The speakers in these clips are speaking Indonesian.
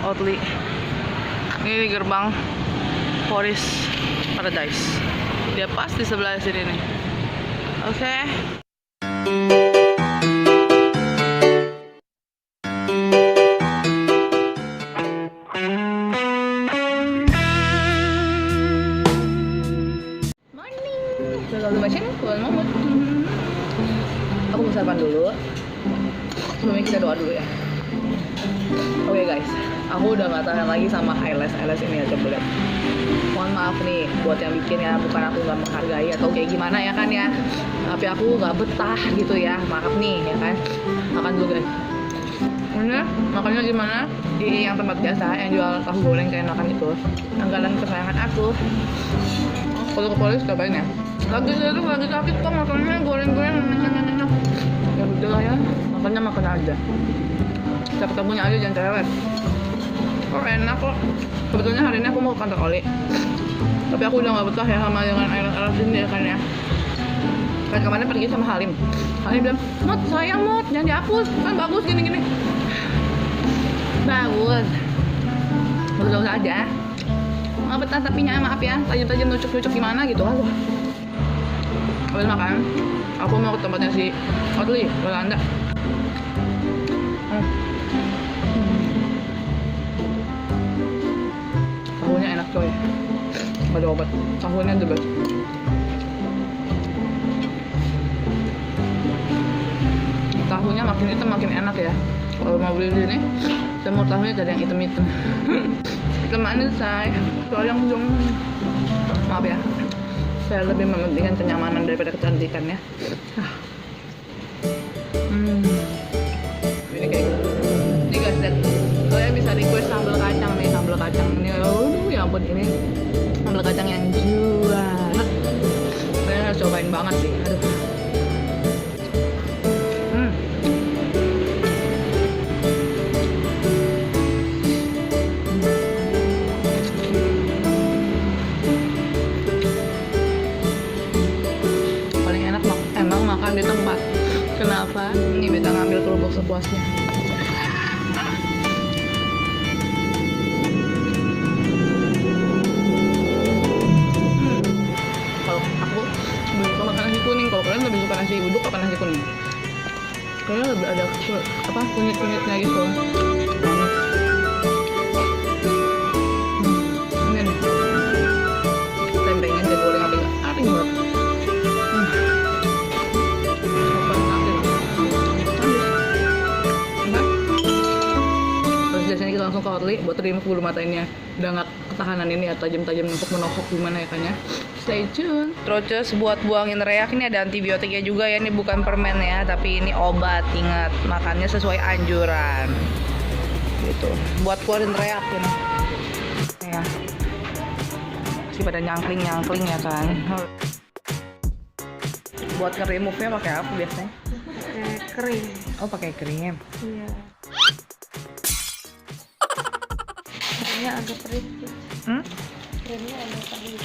Oatly. Ini di gerbang Forest Paradise. Dia pas di sebelah sini nih. Oke. Aku mau sarapan dulu. Sebelumnya kita doa dulu ya. Oke guys, aku udah gak tahan lagi sama eyelash ini ya, coba lihat. Mohon maaf nih buat yang bikin ya, bukan aku gak menghargai atau kayak gimana ya kan ya. Tapi aku gak betah gitu ya, maaf nih ya kan. Makan dulu guys. Ini makannya gimana? Di yang tempat biasa yang jual tahu goreng kayak makan itu. Langganan kesayangan aku. Kalau ke polis cobain ya. Lagi sakit kok makannya goreng-goreng enak. Ya udah lah ya, makannya makan aja. Kita ketemunya aja jangan cerewet. Kok enak kok. Sebetulnya hari ini aku mau ke kantor oli. Tapi aku udah gak betah ya sama dengan air ini ya kan ya. Kan kemarin pergi sama Halim. Halim bilang, "Mot, sayang Mot, jangan dihapus. Kan bagus gini-gini." Bagus. Bagus aja. Nggak betah tapinya, maaf ya. Tajam-tajam nucuk-nucuk gimana gitu. Aduh. Habis makan, aku mau ke tempatnya si Oatly, Belanda. Tahunya enak coy. Gak ada obat. Tahunya the best. Tahunya makin hitam makin enak ya. Kalau mau beli di sini, saya mau tahunya dari yang hitam-hitam. Hitam manis say. Soalnya yang ujung. Maaf ya. Saya lebih mementingkan kenyamanan daripada kecantikan ya. Ini kayak gitu. Ini guys, kalian bisa request sambal kacang nih, sambal kacang ini. Aduh, ya ampun ini sambal kacang yang juara. Kalian harus cobain banget sih. Aduh. Makan di tempat. Kenapa? Ini beta ngambil kerupuk sepuasnya. Kalau aku lebih suka makan nasi kuning. Kalau kalian lebih suka nasi uduk apa nasi kuning? Kayaknya lebih ada apa kunyit-kunyitnya gitu. Ini nih. Tempenya digoreng apa enggak? Aring banget. Langsung ke Oatly buat remove bulu matanya. Udah gak ketahanan ini ya, tajam-tajam untuk menohok gimana ya kan ya. Stay tune. Terus buat buangin reak ini ada antibiotiknya juga ya. Ini bukan permen ya, tapi ini obat. Ingat, makannya sesuai anjuran gitu. Buat keluarin reak ini ya. Masih pada nyangkling ya kan. Buat nge-remove nya pakai apa biasanya? Pakai krim. Oh, pakai krim. Iya. Krimnya agak perih. Krimnya agak perih.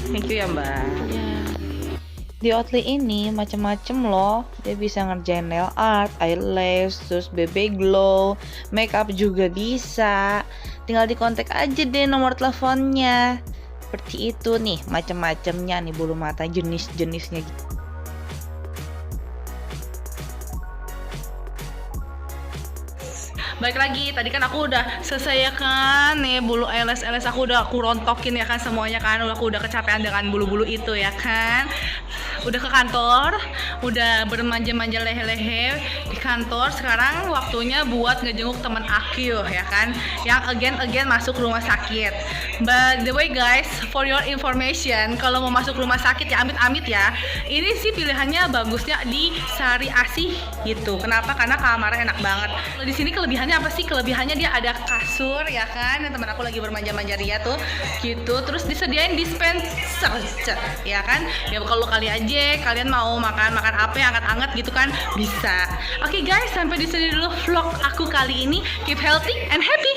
Thank you ya Mbak. Di Oatly ini macam-macam loh. Dia bisa ngerjain nail art, eyelash, terus BB glow, makeup juga bisa. Tinggal dikontak aja deh nomor teleponnya. Seperti itu nih, macam-macamnya nih bulu mata, jenis-jenisnya gitu. Baik lagi, tadi kan aku udah selesai ya kan. Nih bulu eyelash aku udah aku rontokin ya kan semuanya kan. Aku udah kecapean dengan bulu-bulu itu ya kan. Udah ke kantor, udah bermanja-manja lehe-lehe di kantor. Sekarang waktunya buat ngejenguk teman aku ya kan, yang again masuk rumah sakit. By the way guys, for your information, kalau mau masuk rumah sakit ya amit-amit ya, ini sih pilihannya bagusnya di Sari Asih gitu. Kenapa? Karena kamarnya enak banget. Kalau di sini kelebihannya apa sih? Kelebihannya dia ada kasur ya kan, yang teman aku lagi bermanja-manja ria tuh gitu. Terus disediain dispenser ya kan. Ya kalau kalian mau makan apa yang anget-anget gitu kan bisa. Oke guys, sampai di sini dulu vlog aku kali ini. Keep healthy and happy.